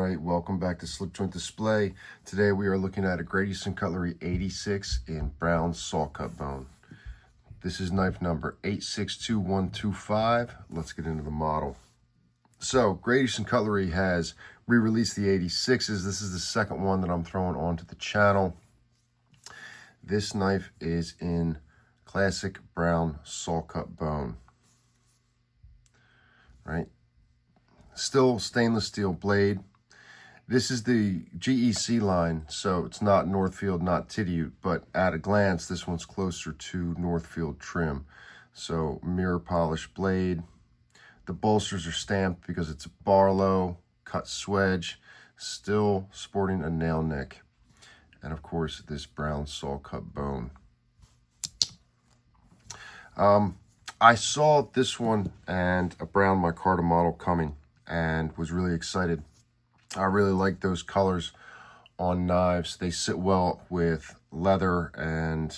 right, welcome back to Slip Joint Display. Today we are looking at a Great Eastern Cutlery 86 in brown sawcut bone. This is knife number 862125. Let's get into the model. So Great Eastern Cutlery has re-released the 86s. This is the second one that I'm throwing onto the channel. This knife is in Classic Brown Sawcut Bone. Right? Still stainless steel blade. This is the GEC line, so it's not Northfield, not Tidiute, but at a glance, this one's closer to Northfield trim. So mirror polished blade. The bolsters are stamped because it's a Barlow cut swedge, still sporting a nail nick. And of course, this brown sawcut bone. I saw this one and a brown micarta model coming and was really excited. I really like those colors on knives. They sit well with leather and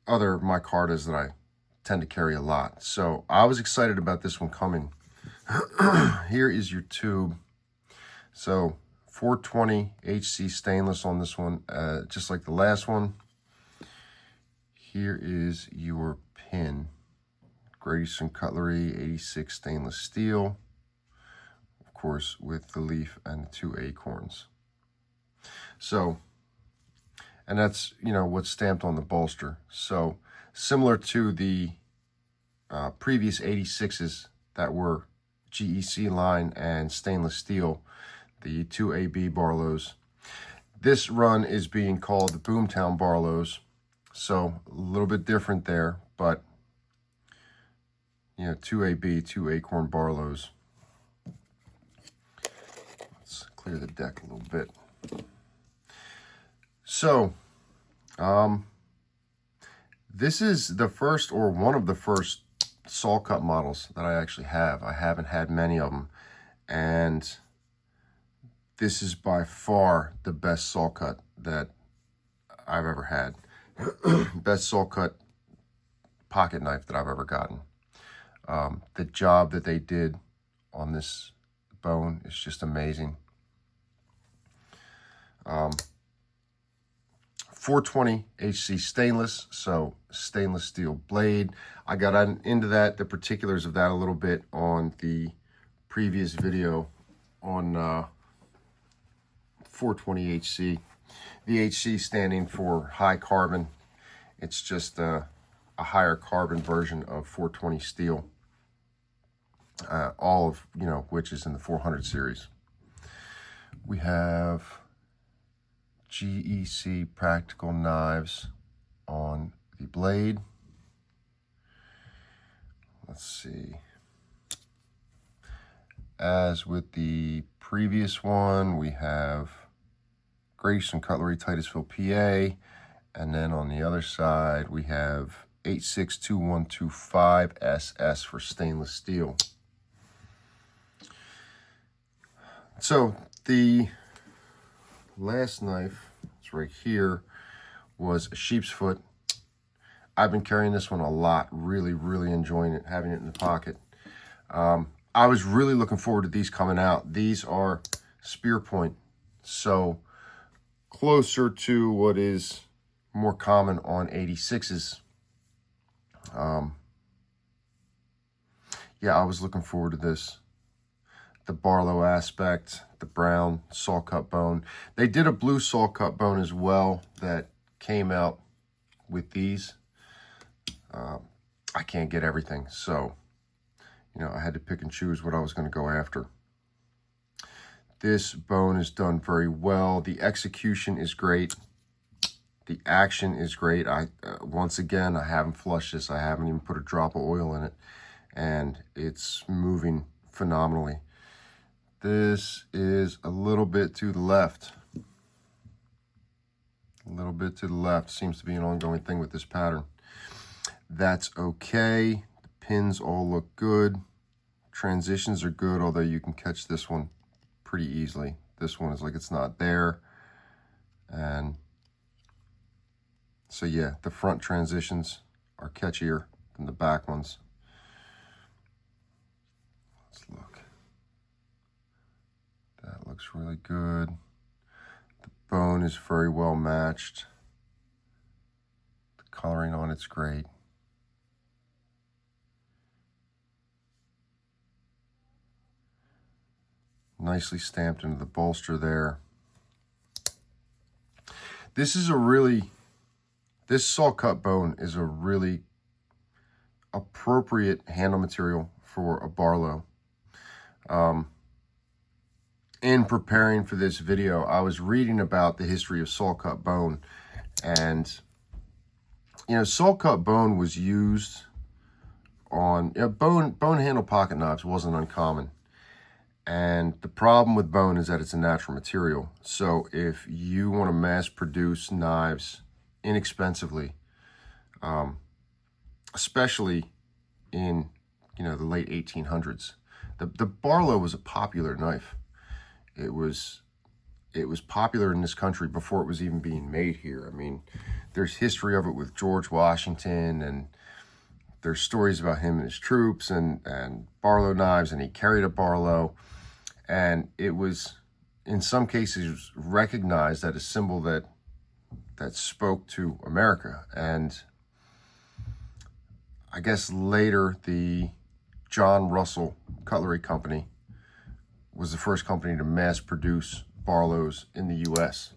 other micartas that I tend to carry a lot. So I was excited about this one coming. Here is your tube. So 420 HC stainless on this one, just like the last one. Here is your pin. Great Eastern Cutlery 86 stainless steel, of course, with the leaf and the two acorns. So, and that's, you know, what's stamped on the bolster. So similar to the previous 86s that were GEC line and stainless steel, the two AB Barlows. This run is being called the Boomtown Barlows. So a little bit different there, but you know, 2AB, two acorn Barlows. Let's clear the deck a little bit. So, this is the first or one of the first saw cut models that I actually have. I haven't had many of them, and this is by far the best saw cut that I've ever had. Best saw cut pocket knife that I've ever gotten. The job that they did on this bone is just amazing. 420 HC stainless, so stainless steel blade. I got into that, the particulars of that a little bit on the previous video on 420 HC. The HC standing for high carbon. It's just a higher carbon version of 420 steel. All of, you know, which is in the 400 series. We have GEC practical knives on the blade. Let's see. As with the previous one, we have Great Eastern Cutlery Titusville, PA. And then on the other side, we have 862125 SS for stainless steel. So the last knife, it's right here, was a sheep's foot. I've been carrying this one a lot, really enjoying it, having it in the pocket. I was really looking forward to these coming out. These are spear point, so closer to what is more common on 86s. Yeah, I was looking forward to this. The Barlow aspect, the brown sawcut bone. They did a blue sawcut bone as well that came out with these. I can't get everything, so you know, I had to pick and choose what I was going to go after. This bone is done very well. The execution is great. The action is great. Once again, I haven't flushed this. I haven't even put a drop of oil in it, and it's moving phenomenally. This is a little bit to the left. A little bit to the left. Seems to be an ongoing thing with this pattern. That's okay. The pins all look good. Transitions are good, although you can catch this one pretty easily. This one is like it's not there. And so yeah, the front transitions are catchier than the back ones. Let's look. looks really good. The bone is very well matched. The coloring on it's great. Nicely stamped into the bolster there. This sawcut bone is a really appropriate handle material for a Barlow. In preparing for this video, I was reading about the history of sawcut bone, and sawcut bone was used on bone handle pocket knives wasn't uncommon. And the problem with bone is that it's a natural material. So if you want to mass produce knives inexpensively, especially in the late 1800s, the Barlow was a popular knife. It was popular in this country before it was even being made here. I mean, there's history of it with George Washington, and there's stories about him and his troops and Barlow knives, and he carried a Barlow. And it was, in some cases, recognized as a symbol that spoke to America. And I guess later, the John Russell Cutlery Company was the first company to mass produce Barlows in the U.S.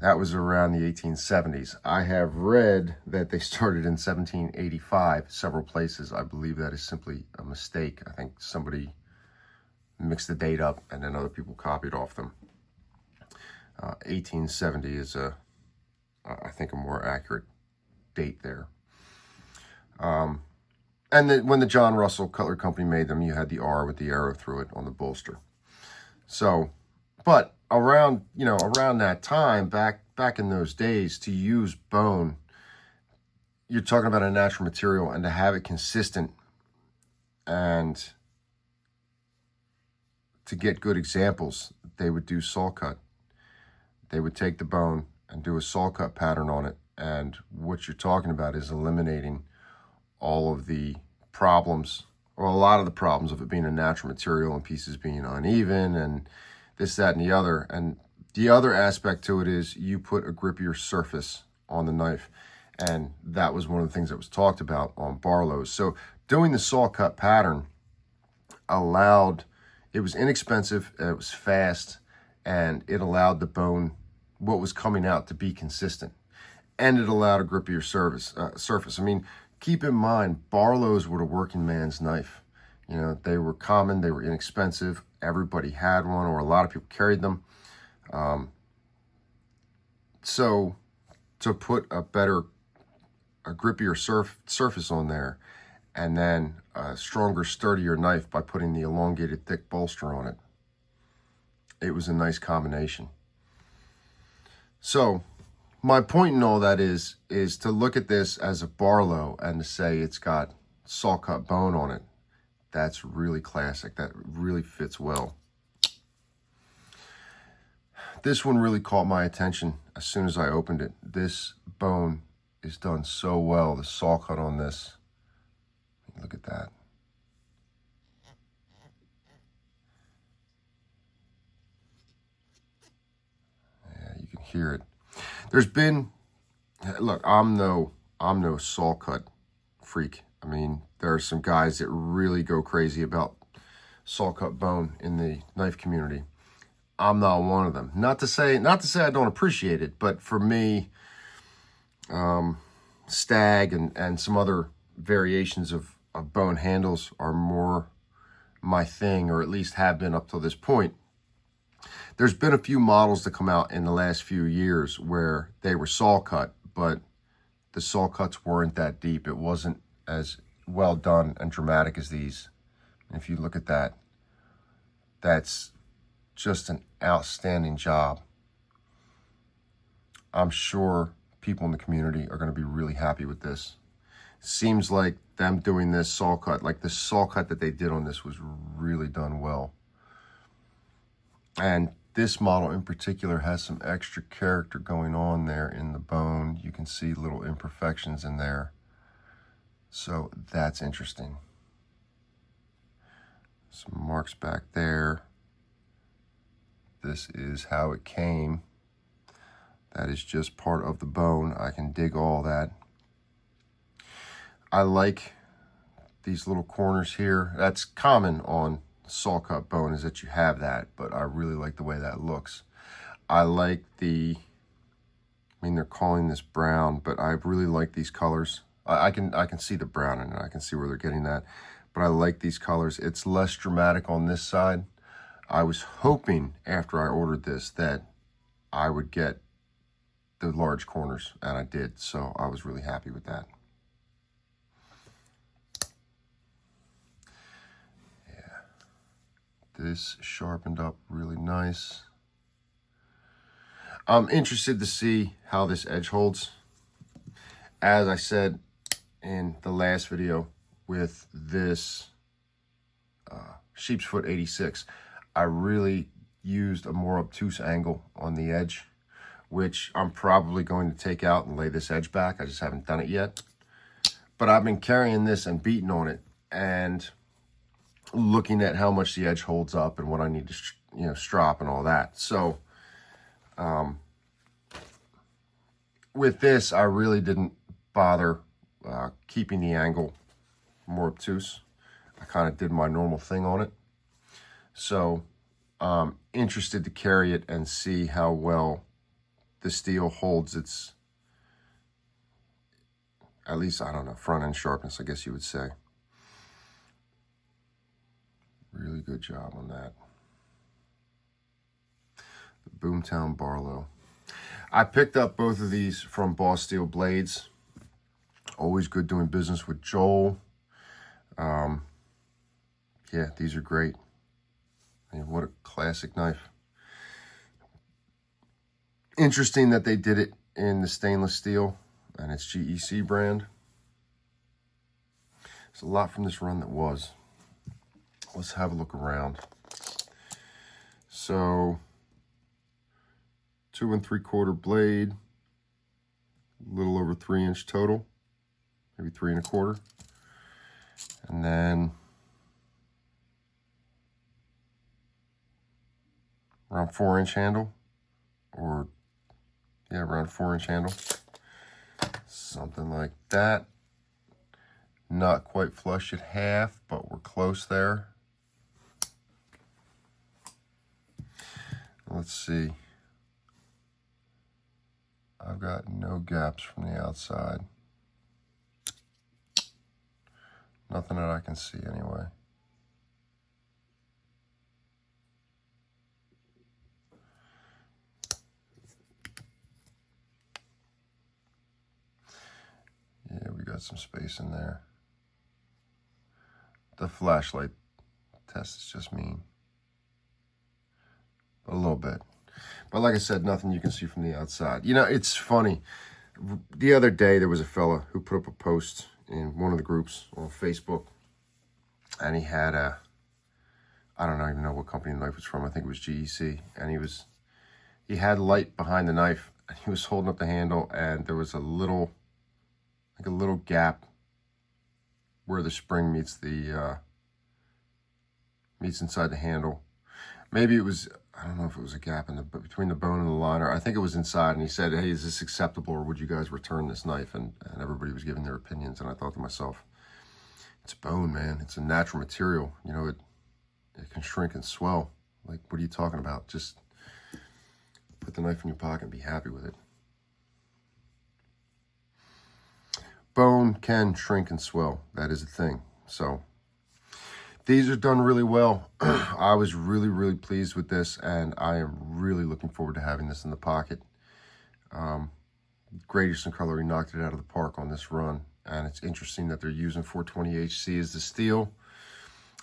That was around the 1870s. I have read that they started in 1785, several places. I believe that is simply a mistake. I think somebody mixed the date up and then other people copied off them. 1870 is I think a more accurate date there. And then when the John Russell Cutlery Company made them, you had the R with the arrow through it on the bolster. So, but around that time, back in those days, to use bone, you're talking about a natural material, and to have it consistent and to get good examples, they would do saw cut. They would take the bone and do a saw cut pattern on it. And what you're talking about is eliminating all of the problems, or a lot of the problems of it being a natural material and pieces being uneven and this, that, and the other. And the other aspect to it is you put a grippier surface on the knife. And that was one of the things that was talked about on Barlows. So doing the saw cut pattern it was inexpensive, it was fast, and it allowed the bone, what was coming out, to be consistent. And it allowed a grippier surface. I mean, keep in mind, Barlows were the working man's knife. They were common, they were inexpensive, everybody had one, or a lot of people carried them. So to put a grippier surface on there, and then a stronger, sturdier knife by putting the elongated, thick bolster on it, it was a nice combination. So my point in all that is to look at this as a Barlow and to say it's got sawcut bone on it. That's really classic. That really fits well. This one really caught my attention as soon as I opened it. This bone is done so well. The sawcut on this, look at that. Yeah, you can hear it. There's been, look, I'm no sawcut freak. I mean, there are some guys that really go crazy about sawcut bone in the knife community. I'm not one of them. Not to say I don't appreciate it, but for me, stag and some other variations of bone handles are more my thing, or at least have been up till this point. There's been a few models that come out in the last few years where they were saw cut, but the saw cuts weren't that deep. It wasn't as well done and dramatic as these. And if you look at that, that's just an outstanding job. I'm sure people in the community are going to be really happy with this. Seems like them doing this saw cut, like the saw cut that they did on this, was really done well. And this model in particular has some extra character going on there in the bone. You can see little imperfections in there. So that's interesting. Some marks back there. This is how it came. That is just part of the bone. I can dig all that. I like these little corners here. That's common on sawcut bone, is that you have that, but I really like the way that looks. I like the, I mean, they're calling this brown, but I really like these colors. I can see the brown in it. I can see where they're getting that, but I like these colors. It's less dramatic on this side. I was hoping after I ordered this that I would get the large corners, and I did, so I was really happy with that. Yeah, this sharpened up really nice. I'm interested to see how this edge holds. As I said in the last video with this sheep's foot 86, I really used a more obtuse angle on the edge, which I'm probably going to take out and lay this edge back. I just haven't done it yet. But I've been carrying this and beating on it and looking at how much the edge holds up and what I need to, you know, strop and all that. So with this, I really didn't bother keeping the angle more obtuse. I kind of did my normal thing on it. So I'm interested to carry it and see how well the steel holds its, at least, I don't know, front end sharpness, I guess you would say. Really good job on that. The Boomtown Barlow. I picked up both of these from Boss Steel Blades. Always good doing business with Joel. Yeah, these are great. I mean, what a classic knife. Interesting that they did it in the stainless steel, and it's GEC brand. There's a lot from this run that was. Let's have a look around. So, 2 3/4 blade, a little over 3 inch total, maybe 3 1/4, and then around 4 inch handle, or yeah, around 4 inch handle, something like that. Not quite flush at half, but we're close there. Let's see. I've got no gaps from the outside. Nothing that I can see anyway. Yeah, we got some space in there. The flashlight test is just mean. A little bit. But like I said, nothing you can see from the outside. You know, it's funny. The other day, there was a fella who put up a post in one of the groups on Facebook, and he had a, I don't even know what company the knife was from. I think it was GEC. And he had light behind the knife, and he was holding up the handle, and there was a little, like a little gap where the spring meets the, meets inside the handle. Maybe it was, I don't know if it was a gap in between the bone and the liner. I think it was inside, and he said, hey, is this acceptable, or would you guys return this knife? And everybody was giving their opinions, and I thought to myself, it's bone, man. It's a natural material. You know, it can shrink and swell. Like, what are you talking about? Just put the knife in your pocket and be happy with it. Bone can shrink and swell. That is a thing. So these are done really well. I was really, really pleased with this, and I am really looking forward to having this in the pocket. Great Eastern Cutlery knocked it out of the park on this run, and it's interesting that they're using 420 HC as the steel.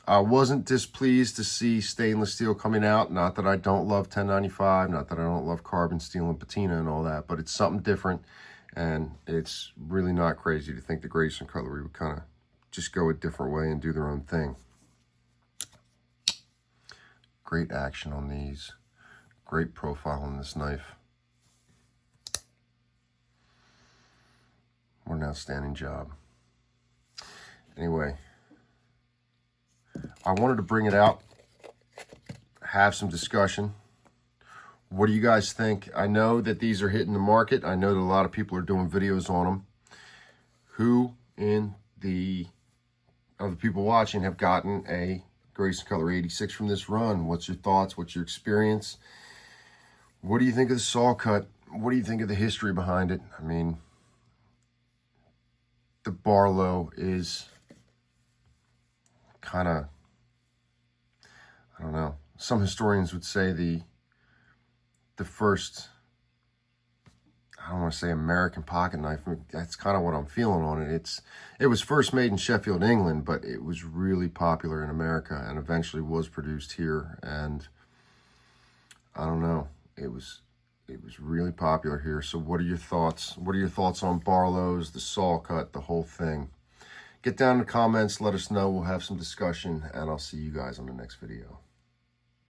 I wasn't displeased to see stainless steel coming out. Not that I don't love 1095, not that I don't love carbon steel and patina and all that, but it's something different, and it's really not crazy to think the Great Eastern Cutlery would kind of just go a different way and do their own thing. Great action on these. Great profile on this knife. What an outstanding job. Anyway, I wanted to bring it out, have some discussion. What do you guys think? I know that these are hitting the market. I know that a lot of people are doing videos on them. Who in the of the people watching have gotten a Great Eastern Cutlery 86 from this run? What's your thoughts? What's your experience? What do you think of the saw cut? What do you think of the history behind it? I mean, the Barlow is kind of, I don't know. Some historians would say the first, I don't want to say American pocket knife. That's kind of what I'm feeling on it. It was first made in Sheffield, England, but it was really popular in America and eventually was produced here. And I don't know, it was really popular here. So what are your thoughts? What are your thoughts on Barlows, the saw cut, the whole thing? Get down in the comments, let us know. We'll have some discussion, and I'll see you guys on the next video.